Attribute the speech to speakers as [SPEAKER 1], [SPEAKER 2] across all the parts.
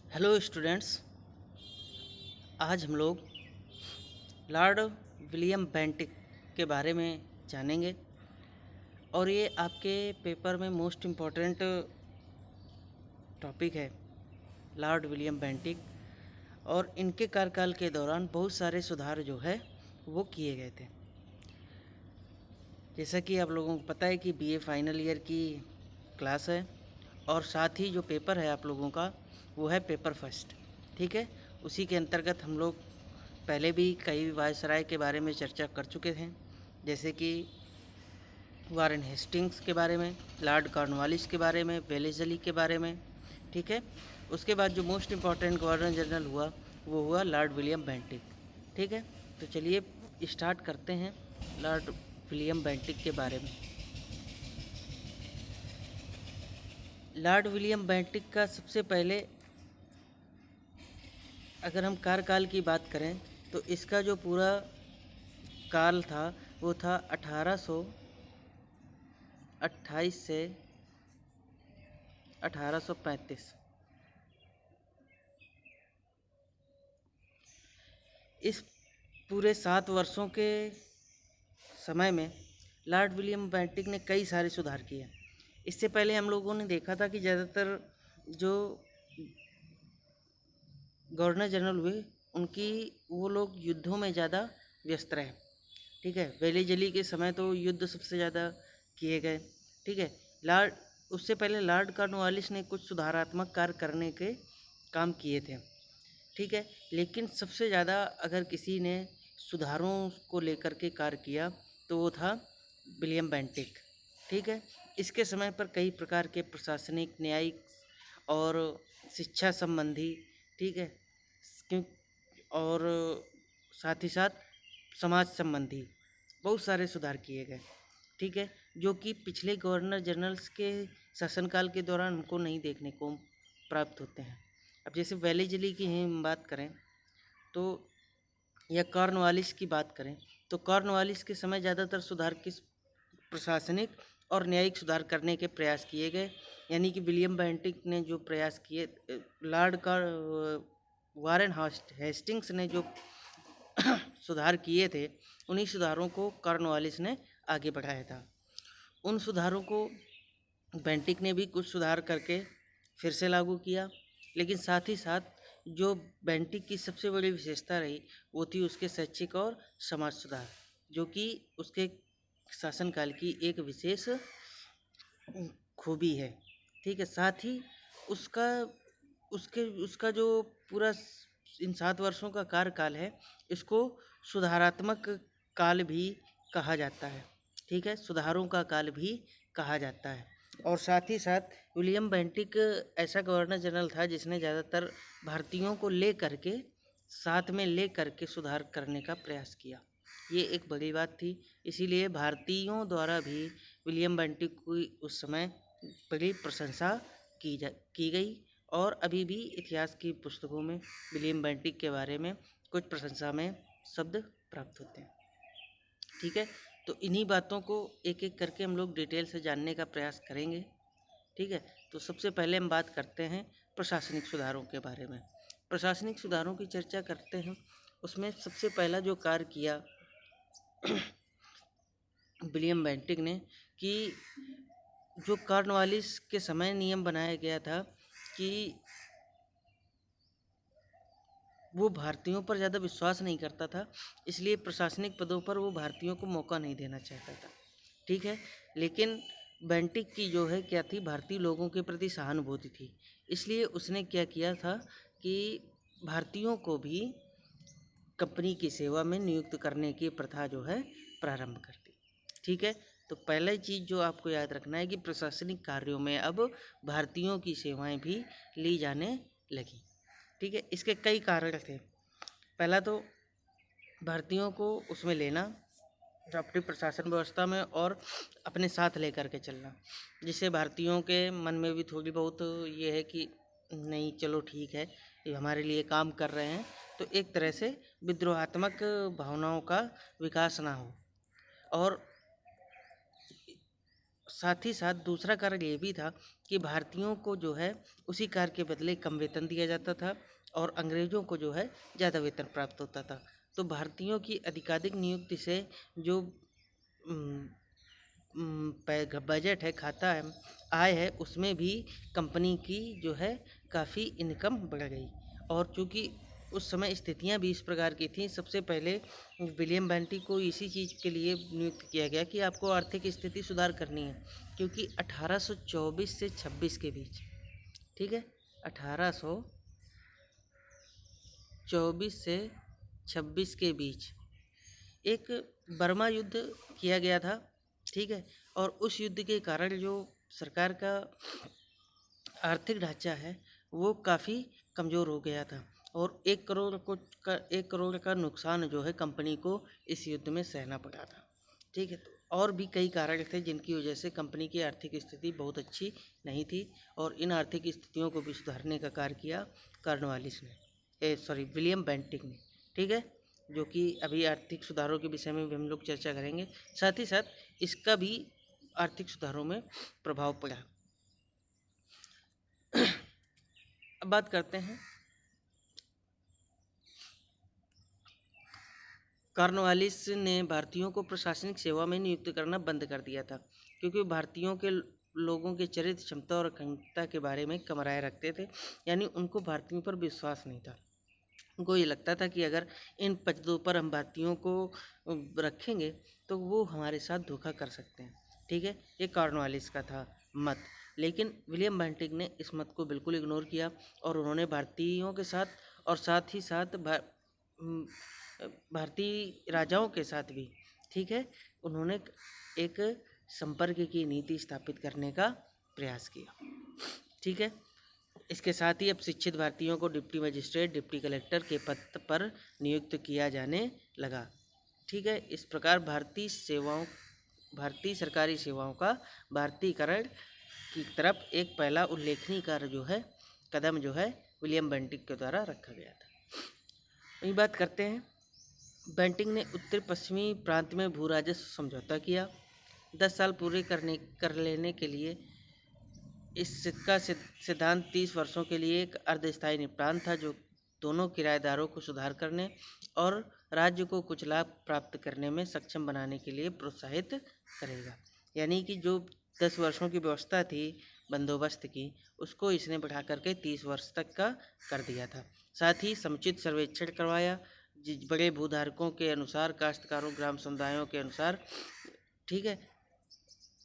[SPEAKER 1] Hello students. आज हम लोग लॉर्ड विलियम बेंटिक के बारे में जानेंगे और ये आपके पेपर में मोस्ट इम्पॉर्टेंट टॉपिक है। लॉर्ड विलियम बेंटिक और इनके कार्यकाल के दौरान बहुत सारे सुधार जो है वो किए गए थे। जैसा कि आप लोगों को पता है कि बीए फाइनल ईयर की क्लास है और साथ ही जो पेपर है आप लोगों का वो है पेपर फर्स्ट। ठीक है, उसी के अंतर्गत हम लोग पहले भी कई वायसराय के बारे में चर्चा कर चुके हैं, जैसे कि वारेन हेस्टिंग्स के बारे में, लॉर्ड कॉर्नवालिस के बारे में, वेलेस्ली के बारे में। ठीक है, उसके बाद जो मोस्ट इम्पॉर्टेंट गवर्नर जनरल हुआ वो हुआ लॉर्ड विलियम बेंटिक। ठीक है, तो चलिए स्टार्ट करते हैं लॉर्ड विलियम बेंटिक के बारे में। लॉर्ड विलियम बेंटिक का सबसे पहले अगर हम कार्यकाल की बात करें तो इसका जो पूरा काल था वो था 1828 से 1835। इस पूरे 7 वर्षों के समय में लॉर्ड विलियम बेंटिक ने कई सारे सुधार किए। इससे पहले हम लोगों ने देखा था कि ज़्यादातर जो गवर्नर जनरल हुए उनकी वो लोग युद्धों में ज़्यादा व्यस्त रहे। ठीक है, वेलेजली के समय तो युद्ध सबसे ज़्यादा किए गए। ठीक है, लॉर्ड उससे पहले लॉर्ड कॉर्नवालिस ने कुछ सुधारात्मक कार्य करने के काम किए थे। ठीक है, लेकिन सबसे ज़्यादा अगर किसी ने सुधारों को लेकर के कार्य किया तो वो था विलियम बेंटिक। ठीक है, इसके समय पर कई प्रकार के प्रशासनिक, न्यायिक और शिक्षा संबंधी, ठीक है, क्यों और साथ ही साथ समाज संबंधी बहुत सारे सुधार किए गए। ठीक है, जो कि पिछले गवर्नर जनरल्स के शासनकाल के दौरान हमको नहीं देखने को प्राप्त होते हैं। अब जैसे वेलेस्ली की ही हम बात करें तो या कॉर्नवालिस की बात करें तो कॉर्नवालिस के समय ज़्यादातर सुधार किस प्रशासनिक और न्यायिक सुधार करने के प्रयास किए गए। यानी कि विलियम बेंटिक ने जो प्रयास किए, लॉर्ड का वारेन हेस्टिंग्स ने जो सुधार किए थे उन्हीं सुधारों को कॉर्नवालिस ने आगे बढ़ाया था। उन सुधारों को बेंटिक ने भी कुछ सुधार करके फिर से लागू किया, लेकिन साथ ही साथ जो बेंटिक की सबसे बड़ी विशेषता रही वो थी उसके शैक्षिक और समाज सुधार, जो कि उसके शासनकाल की एक विशेष खूबी है। ठीक है, साथ ही उसका उसका जो पूरा इन 7 वर्षों का कार्यकाल है इसको सुधारात्मक काल भी कहा जाता है। ठीक है, सुधारों का काल भी कहा जाता है। और साथ ही साथ विलियम बेंटिक ऐसा गवर्नर जनरल था जिसने ज़्यादातर भारतीयों को ले करके साथ में ले करके सुधार करने का प्रयास किया। ये एक बड़ी बात थी, इसीलिए भारतीयों द्वारा भी विलियम बेंटिक की उस समय बड़ी प्रशंसा की गई और अभी भी इतिहास की पुस्तकों में विलियम बेंटिक के बारे में कुछ प्रशंसा में शब्द प्राप्त होते हैं। ठीक है, तो इन्हीं बातों को एक एक करके हम लोग डिटेल से जानने का प्रयास करेंगे। ठीक है, तो सबसे पहले हम बात करते हैं प्रशासनिक सुधारों के बारे में। प्रशासनिक सुधारों की चर्चा करते हैं, उसमें सबसे पहला जो कार्य किया विलियम बेंटिक ने कि जो कॉर्नवालिस के समय नियम बनाया गया था कि वो भारतीयों पर ज़्यादा विश्वास नहीं करता था, इसलिए प्रशासनिक पदों पर वो भारतीयों को मौका नहीं देना चाहता था। ठीक है, लेकिन बेंटिक की जो है क्या थी, भारतीय लोगों के प्रति सहानुभूति थी, इसलिए उसने क्या किया था कि भारतीयों को भी कंपनी की सेवा में नियुक्त करने की प्रथा जो है प्रारंभ कर दी। ठीक है, तो पहला चीज़ जो आपको याद रखना है कि प्रशासनिक कार्यों में अब भारतीयों की सेवाएं भी ली जाने लगी। ठीक है, इसके कई कारण थे। पहला तो भारतीयों को उसमें लेना अपनी प्रशासन व्यवस्था में और अपने साथ लेकर के चलना, जिससे भारतीयों के मन में भी थोड़ी बहुत ये है कि नहीं चलो ठीक है, ये हमारे लिए काम कर रहे हैं, तो एक तरह से विद्रोहात्मक भावनाओं का विकास ना हो। और साथ ही साथ दूसरा कारण ये भी था कि भारतीयों को जो है उसी कार्य के बदले कम वेतन दिया जाता था और अंग्रेज़ों को जो है ज़्यादा वेतन प्राप्त होता था। तो भारतीयों की अधिकाधिक नियुक्ति से जो बजट है, खाता है, आय है, उसमें भी कंपनी की जो है काफ़ी इनकम बढ़ गई। और चूँकि उस समय स्थितियाँ भी इस प्रकार की थीं, सबसे पहले विलियम बेंटिक को इसी चीज़ के लिए नियुक्त किया गया कि आपको आर्थिक स्थिति सुधार करनी है, क्योंकि 1824 से 26 के बीच, ठीक है, 1824 से 26 के बीच एक बर्मा युद्ध किया गया था, ठीक है। और उस युद्ध के कारण जो सरकार का आर्थिक ढांचा है वो काफ़ी कमज़ोर हो गया था और 1 करोड़ का नुकसान जो है कंपनी को इस युद्ध में सहना पड़ा था, ठीक है। तो और भी कई कारण थे जिनकी वजह से कंपनी की आर्थिक स्थिति बहुत अच्छी नहीं थी और इन आर्थिक स्थितियों को भी सुधारने का कार्य किया कॉर्नवालिस ने, विलियम बेंटिक ने, ठीक है, जो कि अभी आर्थिक सुधारों के विषय में भी हम लोग चर्चा करेंगे। साथ ही साथ इसका भी आर्थिक सुधारों में प्रभाव पड़ा। अब बात करते हैं कॉर्नवालिस ने भारतीयों को प्रशासनिक सेवा में नियुक्त करना बंद कर दिया था, क्योंकि भारतीयों के लोगों के चरित्र, क्षमता और अखंडता के बारे में कम राय रखते थे। यानी उनको भारतीयों पर विश्वास नहीं था। उनको ये लगता था कि अगर इन पदों पर हम भारतीयों को रखेंगे तो वो हमारे साथ धोखा कर सकते हैं, ठीक है। ये कॉर्नवालिस का था मत। लेकिन विलियम बेंटिक ने इस मत को बिल्कुल इग्नोर किया और उन्होंने भारतीयों के साथ और साथ ही साथ भारतीय राजाओं के साथ भी, ठीक है, उन्होंने एक संपर्क की नीति स्थापित करने का प्रयास किया, ठीक है। इसके साथ ही अब शिक्षित भारतीयों को डिप्टी मजिस्ट्रेट, डिप्टी कलेक्टर के पद पर नियुक्त किया जाने लगा, ठीक है। इस प्रकार भारतीय सरकारी सेवाओं का भारतीयकरण की तरफ एक पहला उल्लेखनीय कार्य जो है कदम जो है विलियम बेंटिक के द्वारा रखा गया था। वही बात करते हैं, बेंटिक ने उत्तर पश्चिमी प्रांत में भू राजस्व समझौता किया। 10 साल पूरे कर लेने के लिए इसका सिद्धांत 30 वर्षों के लिए एक अर्धस्थायी निपटान था, जो दोनों किराएदारों को सुधार करने और राज्य को कुछ लाभ प्राप्त करने में सक्षम बनाने के लिए प्रोत्साहित करेगा। यानी कि जो 10 वर्षों की व्यवस्था थी बंदोबस्त की, उसको इसने बढ़ा करके 30 वर्ष तक का कर दिया था। साथ ही समुचित सर्वेक्षण करवाया, बड़े भूधारकों के अनुसार, काश्तकारों, ग्राम समुदायों के अनुसार, ठीक है।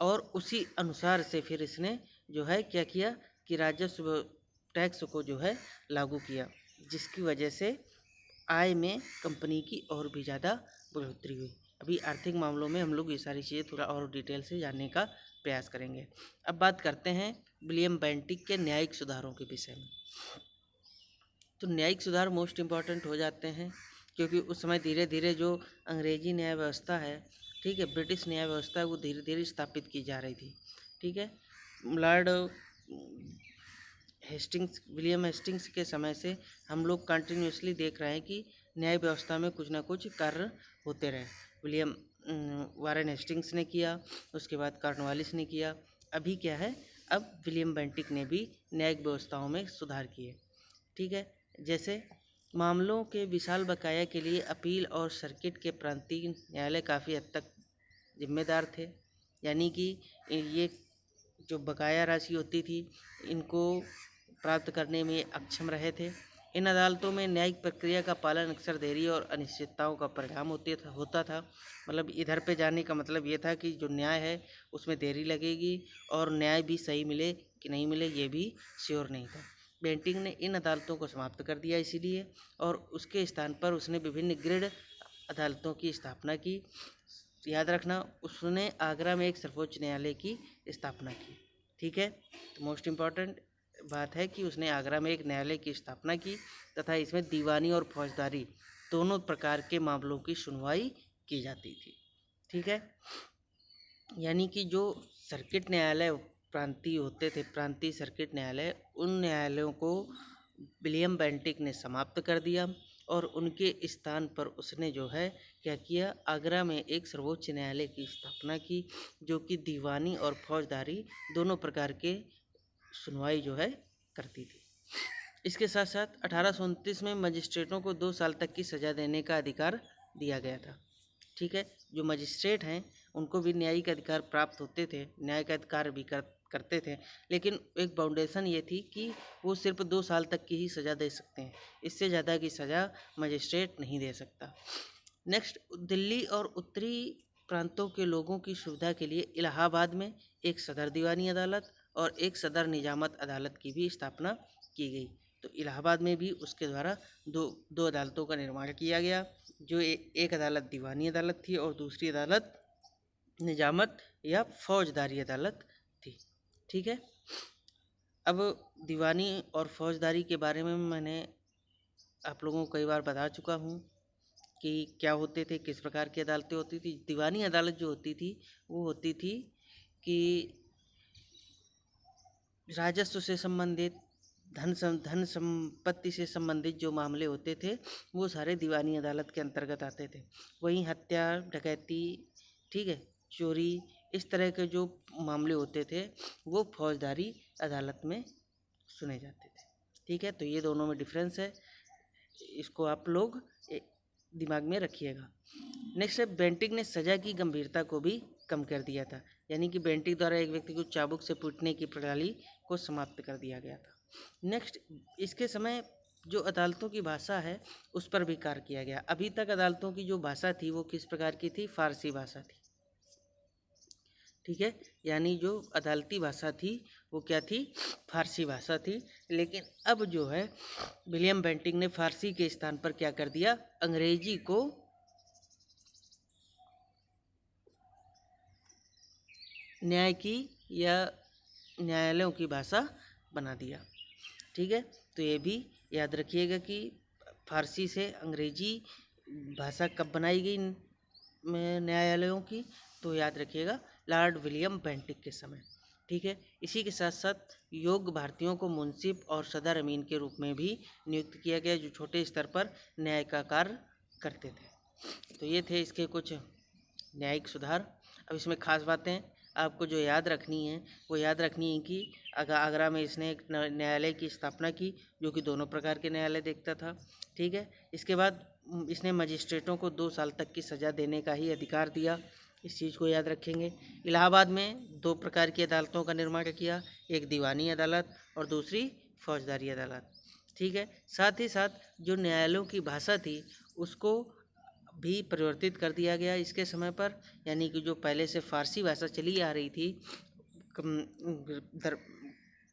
[SPEAKER 1] और उसी अनुसार से फिर इसने जो है क्या किया कि राजस्व टैक्स को जो है लागू किया, जिसकी वजह से आय में कंपनी की और भी ज़्यादा बढ़ोतरी हुई। अभी आर्थिक मामलों में हम लोग ये सारी चीज़ें थोड़ा और डिटेल से जानने का प्रयास करेंगे। अब बात करते हैं विलियम बेंटिक के न्यायिक सुधारों के विषय में। तो न्यायिक सुधार मोस्ट इम्पॉर्टेंट हो जाते हैं, क्योंकि उस समय धीरे धीरे जो अंग्रेजी न्याय व्यवस्था है, ठीक है, ब्रिटिश न्याय व्यवस्था है, वो धीरे धीरे स्थापित की जा रही थी, ठीक है। लॉर्ड विलियम हेस्टिंग्स के समय से हम लोग कंटिन्यूसली देख रहे हैं कि न्याय व्यवस्था में कुछ ना कुछ कार्य होते रहे। वारेन हेस्टिंग्स ने किया, उसके बाद कॉर्नवालिस ने किया, अभी क्या है, अब विलियम बेंटिक ने भी न्यायिक व्यवस्थाओं में सुधार किए, ठीक है। जैसे मामलों के विशाल बकाया के लिए अपील और सर्किट के प्रांतीय न्यायालय काफ़ी हद तक जिम्मेदार थे। यानी कि ये जो बकाया राशि होती थी, इनको प्राप्त करने में अक्षम रहे थे। इन अदालतों में न्यायिक प्रक्रिया का पालन अक्सर देरी और अनिश्चितताओं का परिणाम होता था। मतलब इधर पे जाने का मतलब ये था कि जो न्याय है उसमें देरी लगेगी और न्याय भी सही मिले कि नहीं मिले ये भी श्योर नहीं था। बेंटिक ने इन अदालतों को समाप्त कर दिया इसीलिए, और उसके स्थान पर उसने विभिन्न ग्रेड अदालतों की स्थापना की। याद रखना, उसने आगरा में एक सर्वोच्च न्यायालय की स्थापना की, ठीक है। तो मोस्ट इम्पॉर्टेंट बात है कि उसने आगरा में एक न्यायालय की स्थापना की तथा इसमें दीवानी और फौजदारी दोनों प्रकार के मामलों की सुनवाई की जाती थी, ठीक है। यानी कि जो सर्किट न्यायालय प्रांतीय होते थे, प्रांतीय सर्किट न्यायालय, उन न्यायालयों को विलियम बेंटिक ने समाप्त कर दिया और उनके स्थान पर उसने जो है क्या किया, आगरा में एक सर्वोच्च न्यायालय की स्थापना की, जो कि दीवानी और फौजदारी दोनों प्रकार के सुनवाई जो है करती थी। इसके साथ साथ 1829 में मजिस्ट्रेटों को 2 साल तक की सज़ा देने का अधिकार दिया गया था। ठीक है, जो मजिस्ट्रेट हैं उनको भी न्यायिक अधिकार प्राप्त होते थे, न्याय का अधिकार भी करते थे, लेकिन एक बाउंडेशन ये थी कि वो सिर्फ 2 साल तक की ही सज़ा दे सकते हैं, इससे ज़्यादा की सज़ा मजिस्ट्रेट नहीं दे सकता। नेक्स्ट, दिल्ली और उत्तरी प्रांतों के लोगों की सुविधा के लिए इलाहाबाद में एक सदर दीवानी अदालत और एक सदर निजामत अदालत की भी स्थापना की गई। तो इलाहाबाद में भी उसके द्वारा दो अदालतों का निर्माण किया गया, जो एक अदालत दीवानी अदालत थी और दूसरी अदालत निजामत या फौजदारी अदालत थी। ठीक है, अब दीवानी और फौजदारी के बारे में मैंने आप लोगों को कई बार बता चुका हूँ कि क्या होते थे, किस प्रकार की अदालतें होती थी। दीवानी अदालत जो होती थी वो होती थी कि राजस्व से संबंधित, धन संपत्ति से संबंधित जो मामले होते थे वो सारे दीवानी अदालत के अंतर्गत आते थे। वहीं हत्या, डकैती, ठीक है, चोरी, इस तरह के जो मामले होते थे वो फौजदारी अदालत में सुने जाते थे। ठीक है, तो ये दोनों में डिफरेंस है, इसको आप लोग दिमाग में रखिएगा। नेक्स्ट है, बेंटिक ने सज़ा की गंभीरता को भी कम कर दिया था, यानी कि बेंटिक द्वारा एक व्यक्ति को चाबुक से पीटने की प्रणाली को समाप्त कर दिया गया था। नेक्स्ट, इसके समय जो अदालतों की भाषा है उस पर भी कार्य किया गया। अभी तक अदालतों की जो भाषा थी वो किस प्रकार की थी, फारसी भाषा थी। ठीक है, यानी जो अदालती भाषा थी वो क्या थी, फारसी भाषा थी। लेकिन अब जो है विलियम बेंटिक ने फारसी के स्थान पर क्या कर दिया, अंग्रेजी को न्याय की या न्यायालयों की भाषा बना दिया। ठीक है, तो ये भी याद रखिएगा कि फारसी से अंग्रेजी भाषा कब बनाई गई न्यायालयों की, तो याद रखिएगा लॉर्ड विलियम बेंटिक के समय। ठीक है, इसी के साथ साथ योग्य भारतीयों को मुंसिफ और सदर अमीन के रूप में भी नियुक्त किया गया, जो छोटे स्तर पर न्याय का कार्य करते थे। तो ये थे इसके कुछ न्यायिक सुधार। अब इसमें खास बातें आपको जो याद रखनी है वो याद रखनी है कि आगरा में इसने एक न्यायालय की स्थापना की, जो कि दोनों प्रकार के न्यायालय देखता था। ठीक है, इसके बाद इसने मजिस्ट्रेटों को 2 साल तक की सज़ा देने का ही अधिकार दिया, इस चीज़ को याद रखेंगे। इलाहाबाद में 2 प्रकार की अदालतों का निर्माण किया, एक दीवानी अदालत और दूसरी फौजदारी अदालत। ठीक है, साथ ही साथ जो न्यायालयों की भाषा थी उसको भी परिवर्तित कर दिया गया इसके समय पर, यानी कि जो पहले से फारसी भाषा चली आ रही थी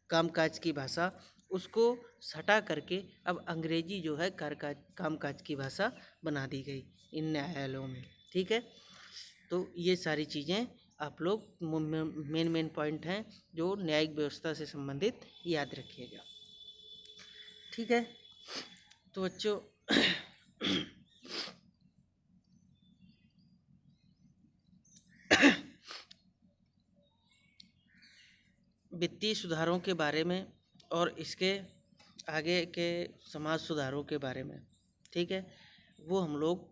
[SPEAKER 1] कामकाज की भाषा, उसको हटा करके अब अंग्रेजी जो है कामकाज की भाषा बना दी गई इन न्यायालयों में। ठीक है, तो ये सारी चीज़ें आप लोग मेन पॉइंट हैं जो न्यायिक व्यवस्था से संबंधित याद रखिएगा। ठीक है, तो बच्चों वित्तीय सुधारों के बारे में और इसके आगे के समाज सुधारों के बारे में, ठीक है, वो हम लोग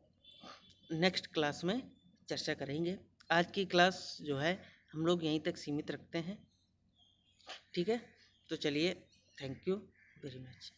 [SPEAKER 1] नेक्स्ट क्लास में चर्चा करेंगे। आज की क्लास जो है हम लोग यहीं तक सीमित रखते हैं। ठीक है, तो चलिए, थैंक यू वेरी मच।